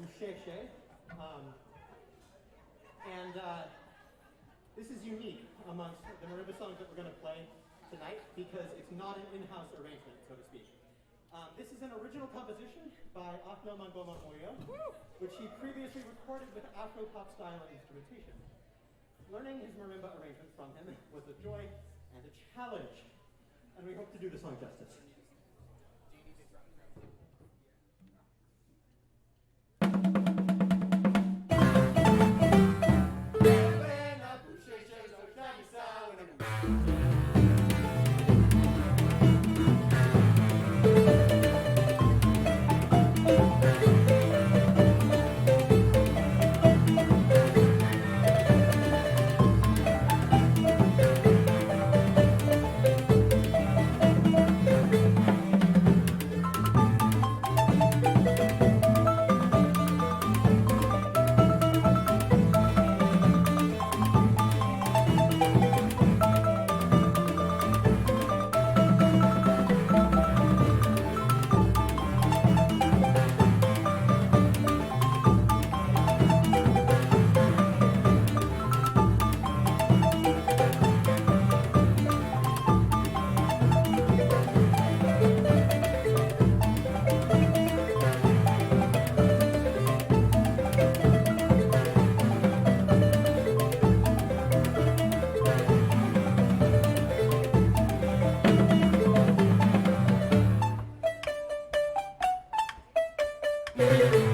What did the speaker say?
Busheshe. And this is unique amongst the marimba songs that we're going to play tonight because it's not an in-house arrangement, so to speak. This is an original composition by Othnell Mangoma Moyo, which he previously recorded with Afro-pop style and instrumentation. Learning his marimba arrangement from him was a joy and a challenge, and we hope to do the song justice. Thank you.